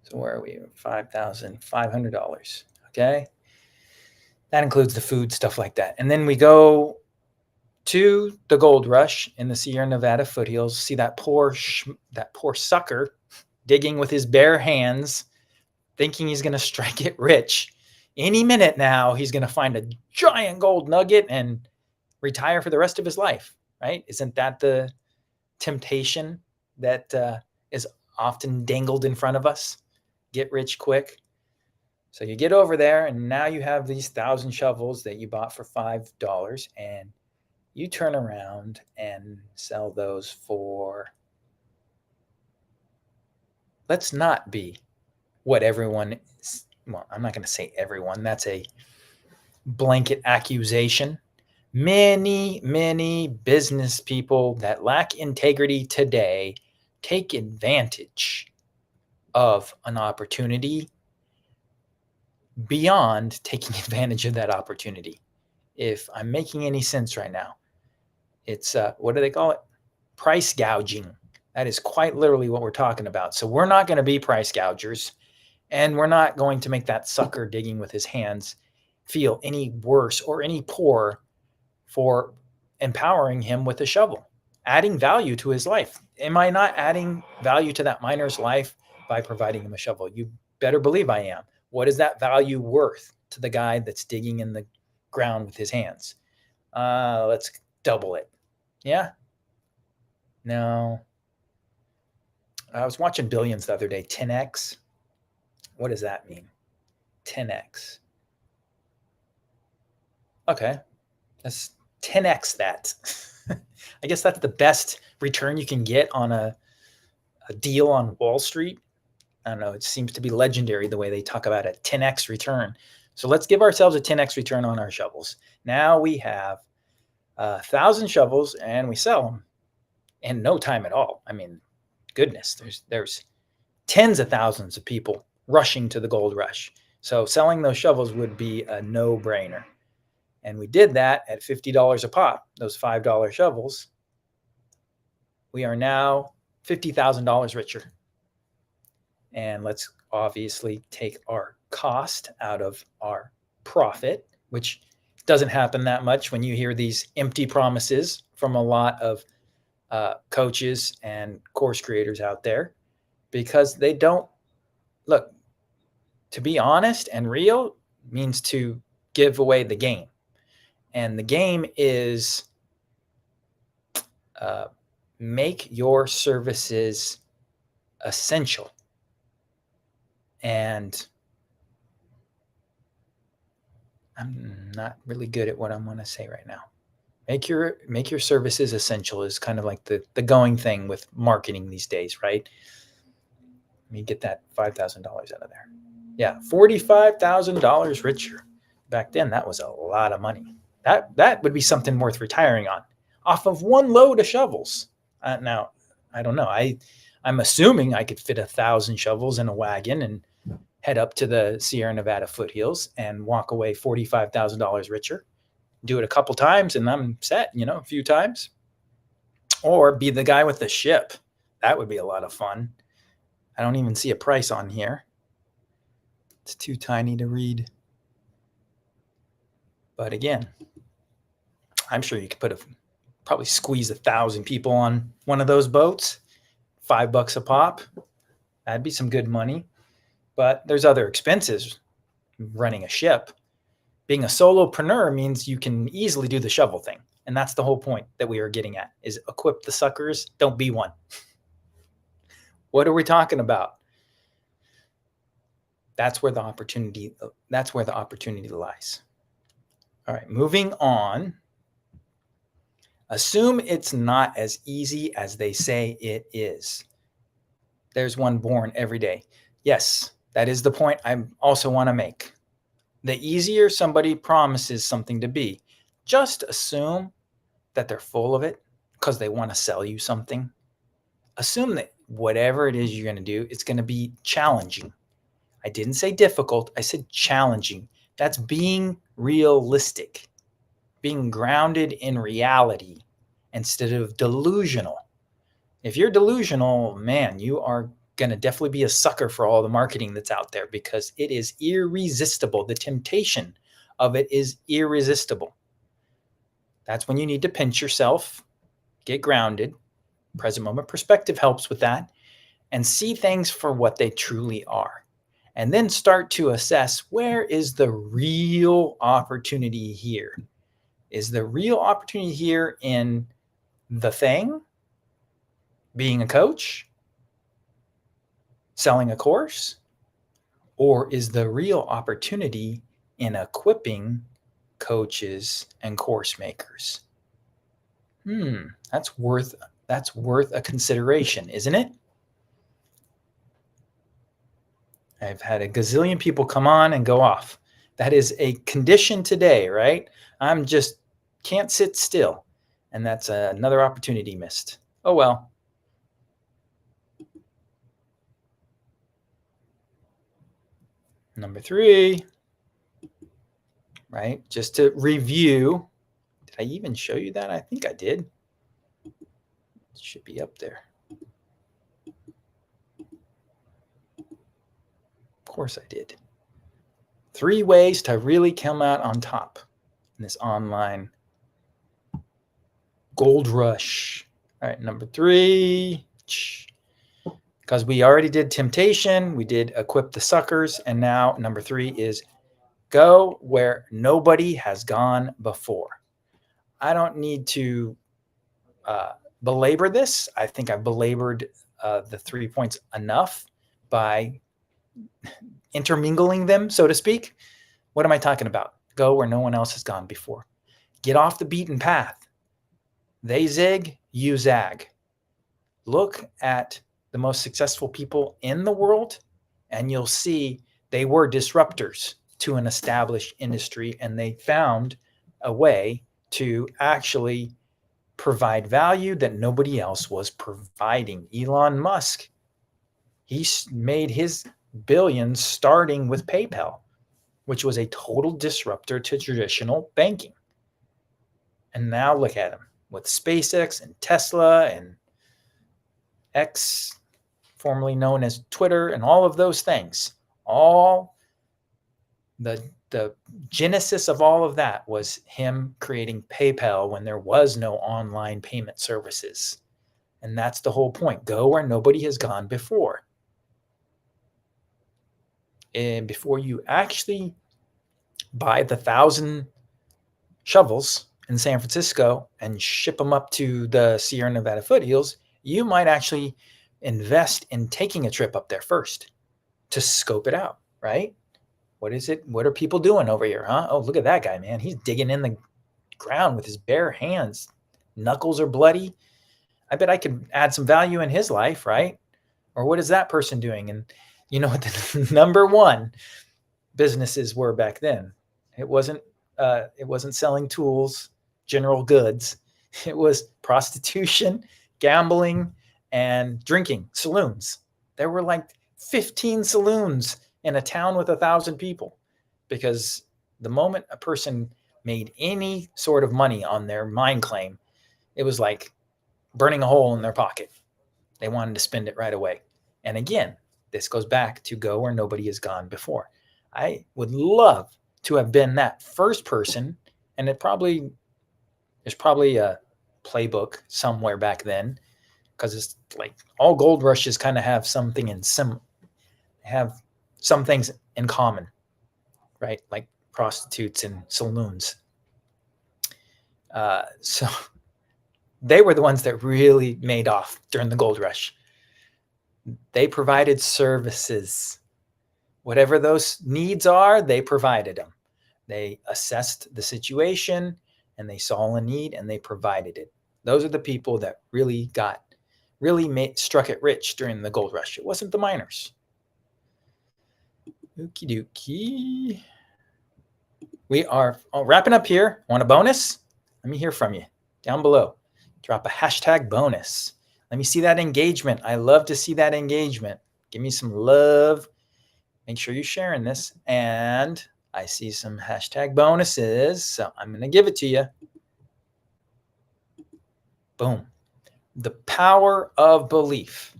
So where are we? $5,500. Okay. That includes the food, stuff like that. And then we go to the gold rush in the Sierra Nevada foothills. See that poor sucker digging with his bare hands, thinking he's going to strike it rich. Any minute now, he's going to find a giant gold nugget and retire for the rest of his life, right? Isn't that the temptation that is often dangled in front of us? Get rich quick. So you get over there, and now you have these 1,000 shovels that you bought for $5, and you turn around and sell those for, let's not be what everyone is. Well, I'm not going to say everyone. That's a blanket accusation. Many business people that lack integrity today take advantage of an opportunity beyond taking advantage of that opportunity. If I'm making any sense right now, it's what do they call it? Price gouging. That is quite literally what we're talking about. So we're not going to be price gougers, and we're not going to make that sucker digging with his hands feel any worse or any poorer for empowering him with a shovel, adding value to his life. Am I not adding value to that miner's life by providing him a shovel? You better believe I am. What is that value worth to the guy that's digging in the ground with his hands? Let's double it. Yeah? No. I was watching Billions the other day. 10x. What does that mean? 10x. Okay. That's 10x that. I guess that's the best return you can get on a deal on Wall Street. I don't know. It seems to be legendary the way they talk about a 10x return. So let's give ourselves a 10x return on our shovels. Now we have 1,000 shovels and we sell them in no time at all. I mean, goodness, there's tens of thousands of people rushing to the gold rush. So selling those shovels would be a no-brainer. And we did that at $50 a pop, those $5 shovels. We are now $50,000 richer. And let's obviously take our cost out of our profit, which doesn't happen that much when you hear these empty promises from a lot of coaches and course creators out there, because they don't look. To be honest and real means to give away the game. And the game is make your services essential. And I'm not really good at what I'm going to say right now. Make your services essential is kind of like the going thing with marketing these days, right? Let me get that $5,000 out of there. Yeah, $45,000 richer. Back then, that was a lot of money. That would be something worth retiring on, off of one load of shovels. Now, I don't know. I'm assuming I could fit 1,000 shovels in a wagon and head up to the Sierra Nevada foothills and walk away $45,000 richer. Do it a couple times and I'm set, a few times. Or be the guy with the ship. That would be a lot of fun. I don't even see a price on here. It's too tiny to read. But again, I'm sure you could probably squeeze 1,000 people on one of those boats. $5 a pop. That'd be some good money. But there's other expenses running a ship. Being a solopreneur means you can easily do the shovel thing. And that's the whole point that we are getting at, is equip the suckers. Don't be one. What are we talking about? That's where the opportunity lies. All right, moving on. Assume it's not as easy as they say it is. There's one born every day. Yes, that is the point I also want to make. The easier somebody promises something to be, just assume that they're full of it because they want to sell you something. Assume that whatever it is you're going to do, it's going to be challenging. I didn't say difficult. I said challenging. That's being realistic, being grounded in reality instead of delusional. If you're delusional, man, you are going to definitely be a sucker for all the marketing that's out there, because it is irresistible. The temptation of it is irresistible. That's when you need to pinch yourself, get grounded. Present moment perspective helps with that, and see things for what they truly are. And then start to assess, where is the real opportunity here? Is the real opportunity here in the thing, being a coach, selling a course? Or is the real opportunity in equipping coaches and course makers? That's worth a consideration, isn't it? I've had a gazillion people come on and go off. That is a condition today, right? I'm just can't sit still. And that's another opportunity missed. Oh, well. Number 3, right? Just to review. Did I even show you that? I think I did. It should be up there. Of course I did. 3 ways to really come out on top in this online gold rush. All right, number 3, because we already did temptation, we did equip the suckers, and now number 3 is go where nobody has gone before. I don't need to belabor this. I think I've belabored the 3 points enough by intermingling them, so to speak. What am I talking about? Go where no one else has gone before. Get off the beaten path. They zig, you zag. Look at the most successful people in the world, and you'll see they were disruptors to an established industry, and they found a way to actually provide value that nobody else was providing. Elon Musk, he made his billions starting with PayPal, which was a total disruptor to traditional banking. And now look at him with SpaceX and Tesla and X, formerly known as Twitter, and all of those things. All the genesis of all of that was him creating PayPal when there was no online payment services. And that's the whole point. Go where nobody has gone before. And before you actually buy the 1,000 shovels in San Francisco and ship them up to the Sierra Nevada foothills, you might actually invest in taking a trip up there first to scope it out, right? What is it? What are people doing over here, huh? Oh, look at that guy, man. He's digging in the ground with his bare hands. Knuckles are bloody. I bet I could add some value in his life, right? Or what is that person doing? And you know what the number one businesses were back then? It wasn't selling tools, general goods. It was prostitution, gambling, and drinking, saloons. There were like 15 saloons in a town with 1,000 people, because the moment a person made any sort of money on their mine claim, it was like burning a hole in their pocket. They wanted to spend it right away. And again, this goes back to go where nobody has gone before. I would love to have been that first person, and there's probably a playbook somewhere back then, because it's like all gold rushes kind of have something have some things in common, right? Like prostitutes and saloons. So they were the ones that really made off during the gold rush. They provided services. Whatever those needs are, they provided them. They assessed the situation and they saw a need and they provided it. Those are the people that really struck it rich during the gold rush. It wasn't the miners. Okie dokie. We are wrapping up here. Want a bonus? Let me hear from you down below. Drop a hashtag bonus. Let me see that engagement. I love to see that engagement. Give me some love. Make sure you're sharing this. And I see some hashtag bonuses, so I'm going to give it to you. Boom. The power of belief.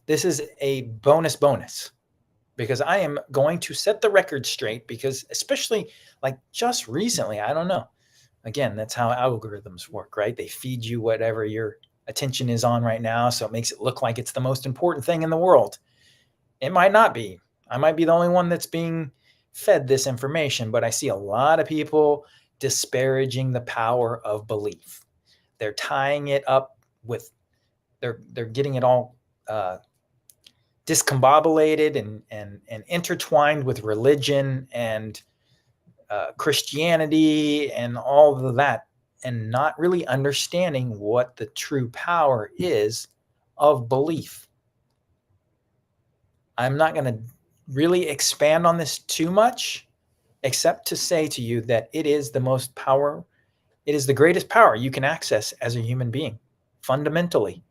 This is a bonus, because I am going to set the record straight, because especially like just recently, I don't know. Again, that's how algorithms work, right? They feed you whatever your attention is on right now, so it makes it look like it's the most important thing in the world. It might not be. I might be the only one that's being fed this information, but I see a lot of people disparaging the power of belief. They're tying it up with, they're getting it all discombobulated and intertwined with religion and Christianity and all of that, and not really understanding what the true power is of belief. I'm not going to really expand on this too much, except to say to you that it is the greatest power you can access as a human being. Fundamentally,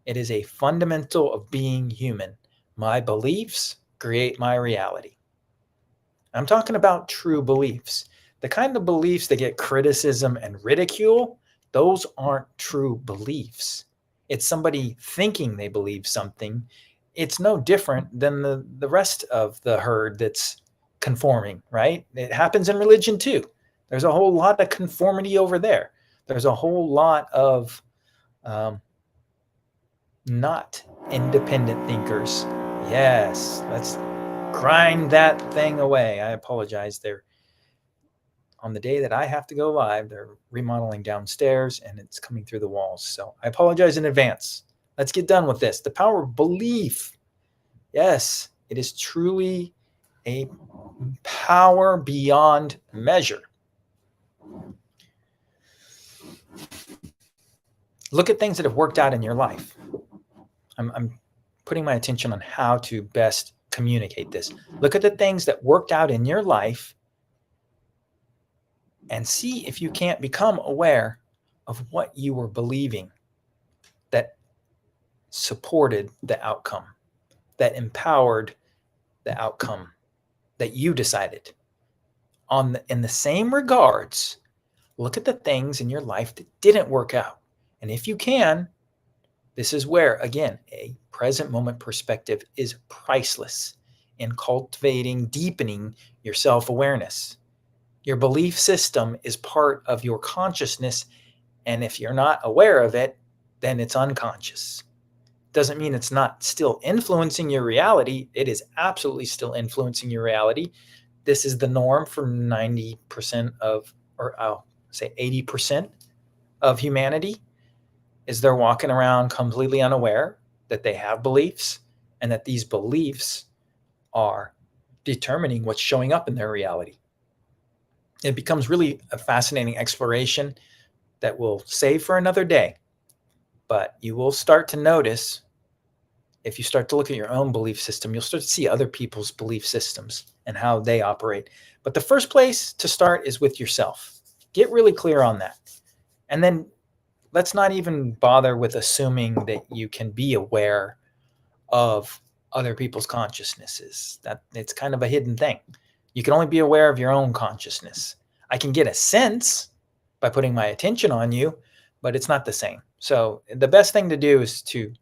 it is a fundamental of being human. My beliefs create my reality. I'm talking about true beliefs. The kind of beliefs that get criticism and ridicule, those aren't true beliefs. It's somebody thinking they believe something. It's no different than the rest of the herd that's conforming, right? It happens in religion too. There's a whole lot of conformity over there. There's a whole lot of not independent thinkers. Yes, let's grind that thing away. I apologize. They're on the day that I have to go live, they're remodeling downstairs and it's coming through the walls. So I apologize in advance. Let's get done with this. The power of belief. Yes, it is truly a power beyond measure. Look at things that have worked out in your life. I'm putting my attention on how to best communicate this. Look at the things that worked out in your life and see if you can't become aware of what you were believing that supported the outcome, that empowered the outcome that you decided. In the same regards, look at the things in your life that didn't work out. And if you can, this is where, again, a present moment perspective is priceless in cultivating, deepening your self-awareness. Your belief system is part of your consciousness, and if you're not aware of it, then it's unconscious. Doesn't mean it's not still influencing your reality. It is absolutely still influencing your reality. This is the norm for 90% of, or I'll say 80% of humanity, is they're walking around completely unaware that they have beliefs and that these beliefs are determining what's showing up in their reality. It becomes really a fascinating exploration that we'll save for another day. But you will start to notice, if you start to look at your own belief system, you'll start to see other people's belief systems and how they operate. But the first place to start is with yourself. Get really clear on that. And then let's not even bother with assuming that you can be aware of other people's consciousnesses. That it's kind of a hidden thing. You can only be aware of your own consciousness. I can get a sense by putting my attention on you, but it's not the same. So the best thing to do is to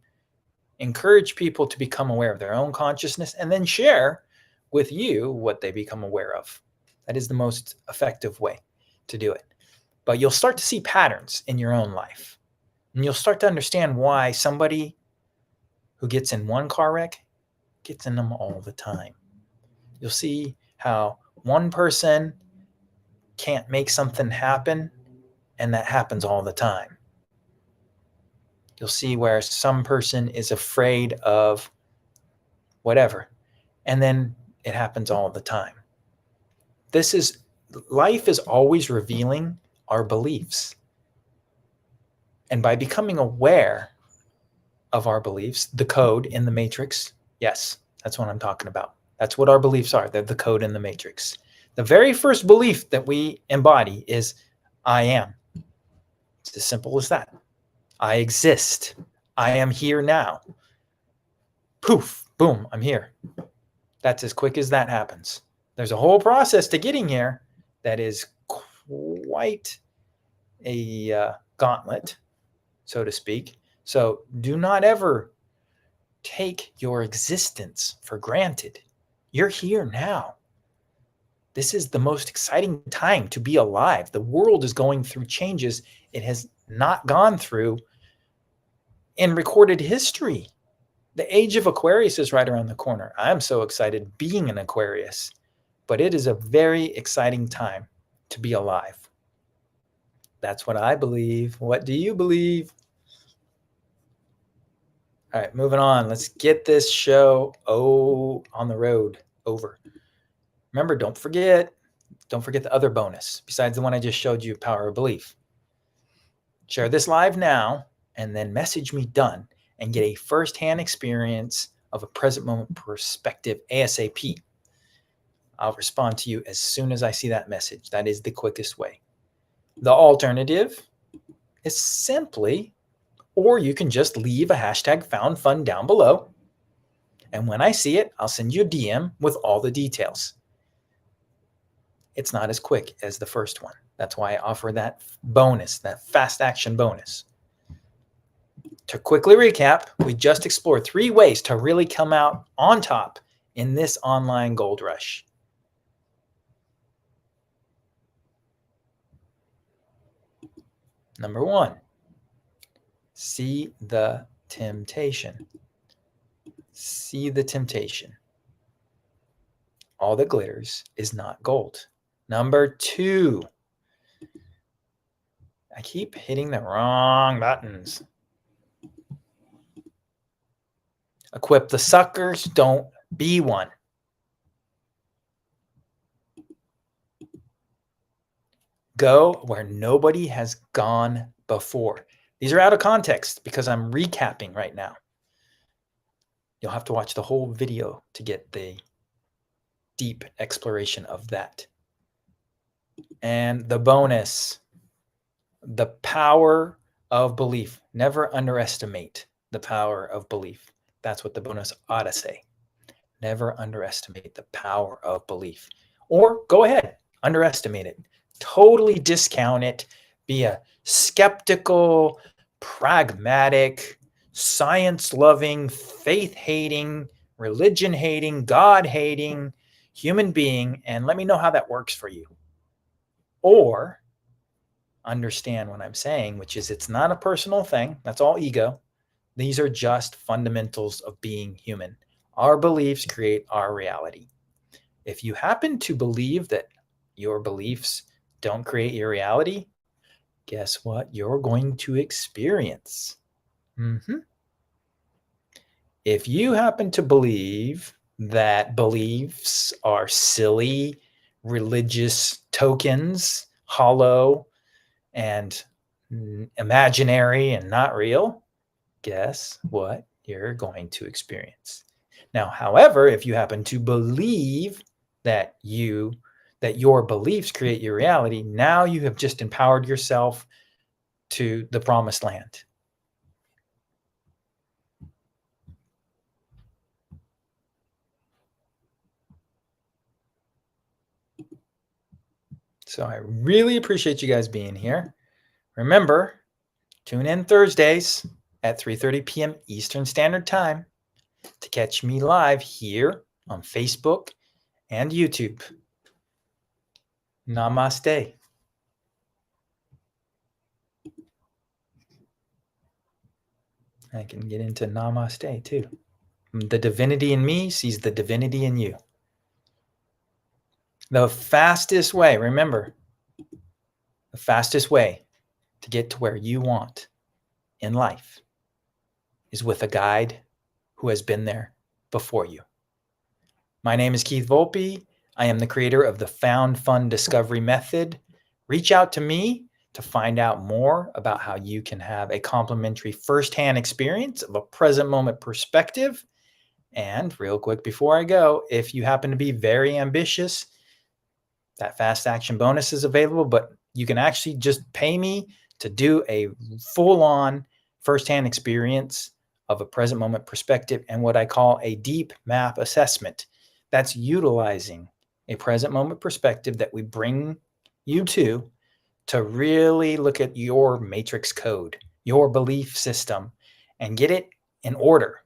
encourage people to become aware of their own consciousness and then share with you what they become aware of. That is the most effective way to do it. But you'll start to see patterns in your own life. And you'll start to understand why somebody who gets in one car wreck gets in them all the time. You'll see how one person can't make something happen, and that happens all the time. You'll see where some person is afraid of whatever, and then it happens all the time. Life is always revealing our beliefs. And by becoming aware of our beliefs, the code in the matrix, yes, that's what I'm talking about. That's what our beliefs are. They're the code in the matrix. The very first belief that we embody is, I am. It's as simple as that. I exist. I am here now. Poof, boom, I'm here. That's as quick as that happens. There's a whole process to getting here that is quite a gauntlet, so to speak. So do not ever take your existence for granted. You're here now. This is the most exciting time to be alive. The world is going through changes it has not gone through in recorded history. The age of Aquarius is right around the corner. I'm so excited being an Aquarius, but it is a very exciting time to be alive. That's what I believe. What do you believe? All right, moving on. Let's get this show on the road over. Remember, don't forget the other bonus besides the one I just showed you, Power of Belief. Share this live now and then message me done and get a firsthand experience of a present moment perspective ASAP. I'll respond to you as soon as I see that message. That is the quickest way. The alternative is simply, or you can just leave a hashtag found fun down below. And when I see it, I'll send you a DM with all the details. it's not as quick as the first one. That's why I offer that bonus, that fast action bonus. To quickly recap, we just explored 3 ways to really come out on top in this online gold rush. Number 1, see the temptation. See the temptation. All that glitters is not gold. Number 2, I keep hitting the wrong buttons. Equip the suckers, don't be one. Go where nobody has gone before. These are out of context because I'm recapping right now. You'll have to watch the whole video to get the deep exploration of that. And the bonus, the power of belief. Never underestimate the power of belief. That's what the bonus ought to say. Never underestimate the power of belief. Or go ahead, underestimate it. Totally discount it. Be a skeptical, pragmatic, science-loving, faith-hating, religion-hating, God-hating human being, and let me know how that works for you. Or understand what I'm saying, which is it's not a personal thing. That's all ego. These are just fundamentals of being human. Our beliefs create our reality. If you happen to believe that your beliefs don't create your reality, guess what you're going to experience? If you happen to believe that beliefs are silly, religious tokens, hollow, and imaginary and not real, guess what you're going to experience? Now, however, if you happen to believe that your beliefs create your reality, now you have just empowered yourself to the promised land. So I really appreciate you guys being here. Remember, tune in Thursdays at 3:30 p.m. Eastern Standard Time to catch me live here on Facebook and YouTube. Namaste. I can get into namaste too. The divinity in me sees the divinity in you. The fastest way, remember, the fastest way to get to where you want in life is with a guide who has been there before you. My name is Keith Volpe. I am the creator of the Found Fun Discovery Method. Reach out to me to find out more about how you can have a complimentary firsthand experience of a present moment perspective. And real quick before I go, if you happen to be very ambitious, that fast action bonus is available, but you can actually just pay me to do a full-on firsthand experience of a present moment perspective and what I call a deep map assessment. That's utilizing a present moment perspective that we bring you to really look at your matrix code, your belief system, and get it in order,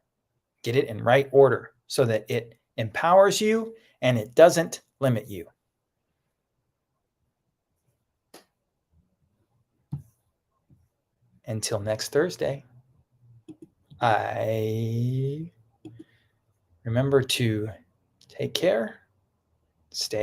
get it in right order so that it empowers you and it doesn't limit you. Until next Thursday, I remember to take care, stay